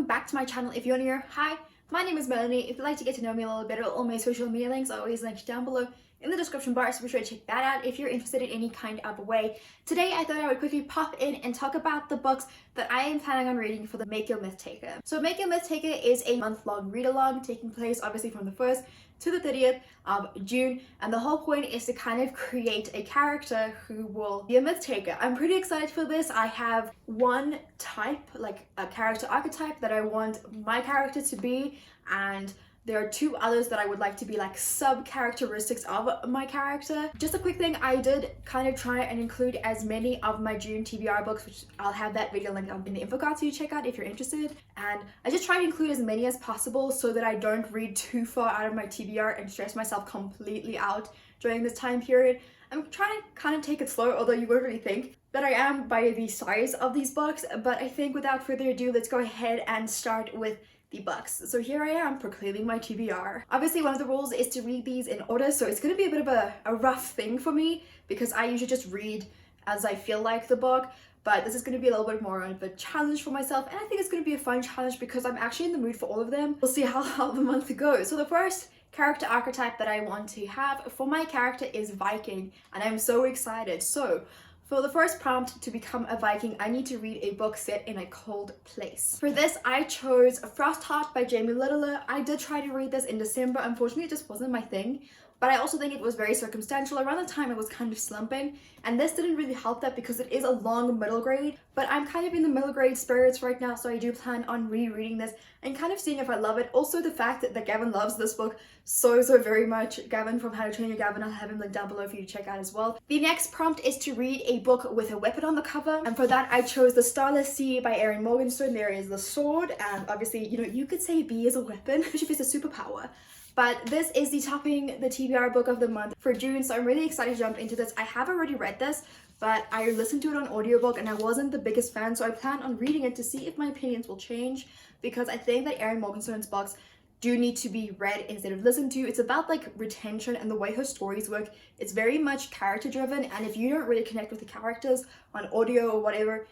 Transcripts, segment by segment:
welcome back to my channel. If you're new here, hi, my name is Melleny. If you'd like to get to know me a little bit, all my social media links are always linked down below in the description bar, so be sure to check that out if you're interested in any kind of way. Today I thought I would quickly pop in and talk about the books that I am planning on reading for the Make Your Myth Taker. So Make Your Myth Taker is a month-long read-along taking place obviously from the 1st to the 30th of June, and the whole point is to kind of create a character who will be a myth taker. I'm pretty excited for this. I have one type, like a character archetype that I want my character to be, and there are two others that I would like to be like sub-characteristics of my character. Just a quick thing, I did kind of try and include as many of my June TBR books, which I'll have that video linked in the info card so you check out if you're interested. And I just try to include as many as possible so that I don't read too far out of my TBR and stress myself completely out during this time period. I'm trying to kind of take it slow, although you wouldn't really think that I am by the size of these books. But I think without further ado, let's go ahead and start with the books. So here I am proclaiming my TBR. Obviously one of the rules is to read these in order, so it's going to be a bit of a rough thing for me because I usually just read as I feel like the book, but this is going to be a little bit more of a challenge for myself, and I think it's going to be a fun challenge because I'm actually in the mood for all of them. We'll see how the month goes. So the first character archetype that I want to have for my character is Viking, and I'm so excited. So for the first prompt to become a Viking, I need to read a book set in a cold place. For this, I chose Frostheart by Jamie Littler. I did try to read this in December. Unfortunately, it just wasn't my thing. But I also think it was very circumstantial. Around the time I was kind of slumping, and this didn't really help that because it is a long middle grade, but I'm kind of in the middle grade spirits right now, so I do plan on rereading this and kind of seeing if I love it. Also the fact that Gavin loves this book so very much. Gavin from How to Train Your Gavin, I'll have him linked down below for you to check out as well. The next prompt is to read a book with a weapon on the cover, and for that I chose The Starless Sea by Erin Morgenstern. There is the sword, and obviously, you know, you could say B is a weapon, which is a superpower. But this is the topping the TBR book of the month for June, so I'm really excited to jump into this. I have already read this, but I listened to it on audiobook and I wasn't the biggest fan, so I plan on reading it to see if my opinions will change, because I think that Erin Morgenstern's books do need to be read instead of listened to. It's about like retention and the way her stories work. It's very much character driven, and if you don't really connect with the characters on audio or whatever,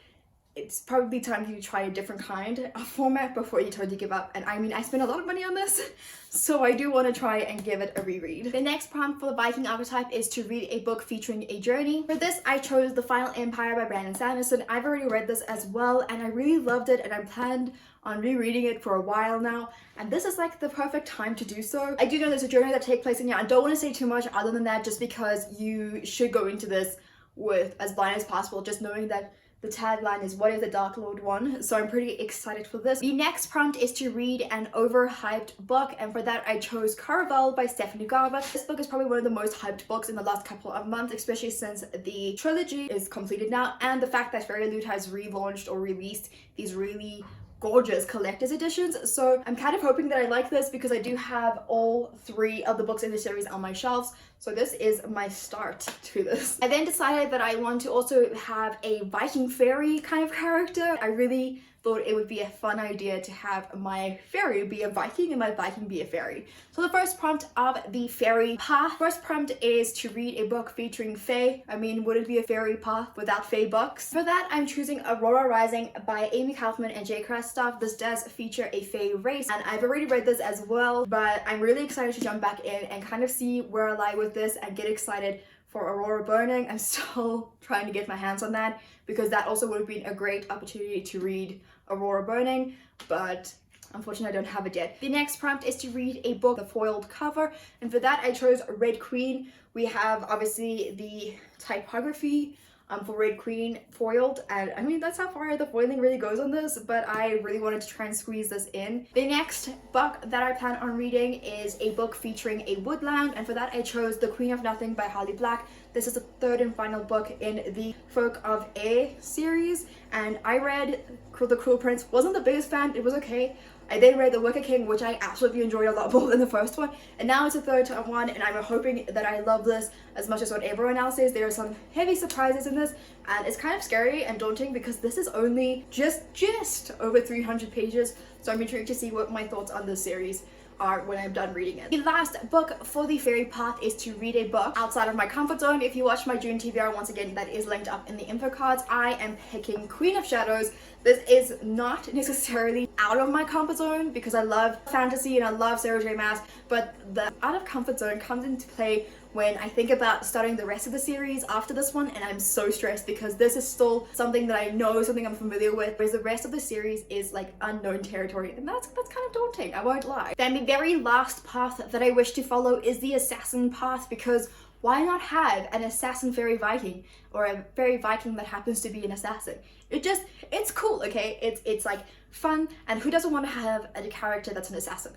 it's probably time for you to try a different kind of format before you totally give up. And I mean, I spent a lot of money on this, so I do want to try and give it a reread. The next prompt for the Viking archetype is to read a book featuring a journey. For this, I chose The Final Empire by Brandon Sanderson. I've already read this as well, and I really loved it, and I planned on rereading it for a while now, and this is like the perfect time to do so. I do know there's a journey that takes place in here. I don't want to say too much other than that, just because you should go into this with as blind as possible, just knowing that the tagline is "What if the Dark Lord won?" So I'm pretty excited for this. The next prompt is to read an overhyped book, and for that I chose Caraval by Stephanie Garber. This book is probably one of the most hyped books in the last couple of months, especially since the trilogy is completed now, and the fact that Fairy Loot has relaunched or released these really gorgeous collector's editions. So I'm kind of hoping that I like this because I do have all three of the books in the series on my shelves. So this is my start to this. I then decided that I want to also have a Viking fairy kind of character. I really thought it would be a fun idea to have my fairy be a Viking and my Viking be a fairy. So the first prompt of the fairy path. First prompt is to read a book featuring fae. I mean, would it be a fairy path without fae books? For that, I'm choosing Aurora Rising by Amy Kaufman and Jay Kristoff. This does feature a fae race, and I've already read this as well, but I'm really excited to jump back in and kind of see where I lie with this and get excited for Aurora Burning. I'm still trying to get my hands on that because that also would have been a great opportunity to read Aurora Burning, but unfortunately I don't have it yet. The next prompt is to read a book with a foiled cover, and for that I chose Red Queen. We have obviously the typography for Red Queen foiled, and I mean, that's how far the foiling really goes on this, but I really wanted to try and squeeze this in. The next book that I plan on reading is a book featuring a woodland, and for that I chose The Queen of Nothing by Holly Black. This is the third and final book in the Folk of Air series, and I read The Cruel Prince, wasn't the biggest fan, it was okay. I then read The Wicker King, which I absolutely enjoyed a lot more than the first one, and now it's a third one, and I'm hoping that I love this as much as what everyone else is. There are some heavy surprises in this, and it's kind of scary and daunting because this is only just over 300 pages, so I'm intrigued to see what my thoughts on this series art when I'm done reading it. The last book for the fairy path is to read a book outside of my comfort zone. If you watch my June TBR, once again, that is linked up in the info cards. I am picking Queen of Shadows. This is not necessarily out of my comfort zone because I love fantasy and I love Sarah J Maas, but the out of comfort zone comes into play when I think about starting the rest of the series after this one, and I'm so stressed because this is still something that I know, something I'm familiar with, whereas the rest of the series is like unknown territory, and that's kind of daunting, I won't lie. Then the very last path that I wish to follow is the assassin path, because why not have an assassin fairy Viking, or a fairy Viking that happens to be an assassin? It's cool, okay? It's like fun, and who doesn't want to have a character that's an assassin?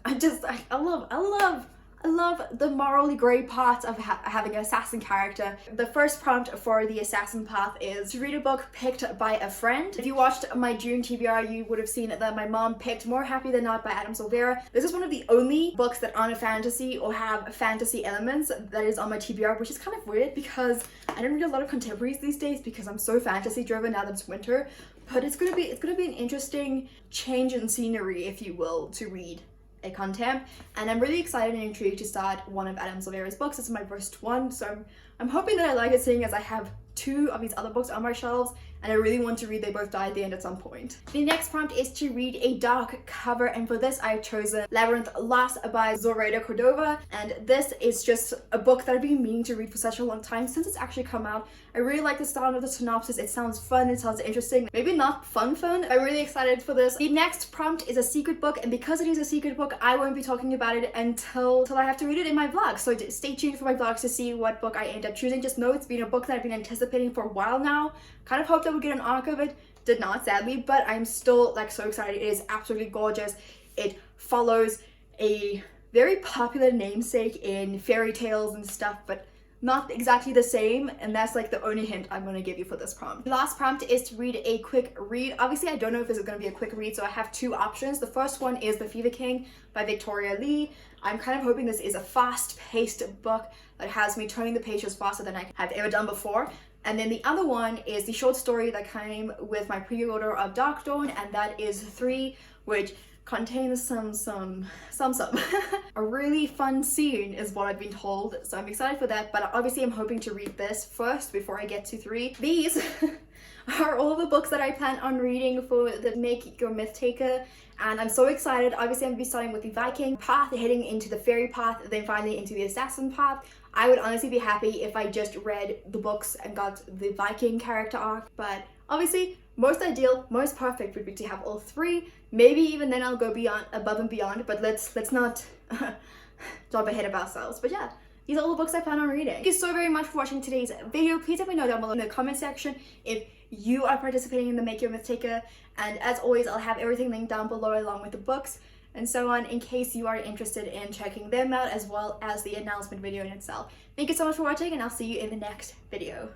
I love the morally grey part of having an assassin character. The first prompt for the assassin path is to read a book picked by a friend. If you watched my June TBR, you would have seen that my mom picked More Happy Than Not by Adam Silvera. This is one of the only books that aren't a fantasy or have fantasy elements that is on my TBR, which is kind of weird because I don't read a lot of contemporaries these days because I'm so fantasy driven now that it's winter. But it's gonna be an interesting change in scenery, if you will, to read a contemp, and I'm really excited and intrigued to start one of Adam Silvera's books. It's my first one, so I'm hoping that I like it, seeing as I have 2 of these other books on my shelves and I really want to read They Both Die at the End at some point. The next prompt is to read a dark cover, and for this I've chosen Labyrinth Lost by Zoraida Cordova, and this is just a book that I've been meaning to read for such a long time since it's actually come out. I really like the style of the synopsis. It sounds fun, it sounds interesting. Maybe not fun. I'm really excited for this. The next prompt is a secret book, and because it is a secret book, I won't be talking about it until I have to read it in my vlog. So stay tuned for my vlogs to see what book I end up choosing. Just know it's been a book that I've been anticipating for a while now. Kind of hoped I would get an arc of it. Did not, sadly, but I'm still like so excited. It is absolutely gorgeous. It follows a very popular namesake in fairy tales and stuff, but not exactly the same, and that's like the only hint I'm going to give you for this prompt. The last prompt is to read a quick read. Obviously, I don't know if this is going to be a quick read, so I have 2 options. The first one is The Fever King by Victoria Lee. I'm kind of hoping this is a fast-paced book that has me turning the pages faster than I have ever done before. And then the other one is the short story that came with my pre-order of Dark Dawn, and that is 3, which contains some a really fun scene is what I've been told, so I'm excited for that. But obviously I'm hoping to read this first before I get to 3. These are all the books that I plan on reading for the Make Your Myth Taker, and I'm so excited. Obviously I'm going to be starting with the Viking path, heading into the fairy path, then finally into the assassin path. I would honestly be happy if I just read the books and got the Viking character arc, but obviously most ideal, most perfect would be to have all 3. Maybe even then I'll go above and beyond, but let's not jump ahead of ourselves. But yeah, these are all the books I plan on reading. Thank you so very much for watching today's video. Please let me know down below in the comment section if you are participating in the Make Your Myth Taker, and as always I'll have everything linked down below along with the books and so on, in case you are interested in checking them out, as well as the announcement video in itself. Thank you so much for watching, and I'll see you in the next video.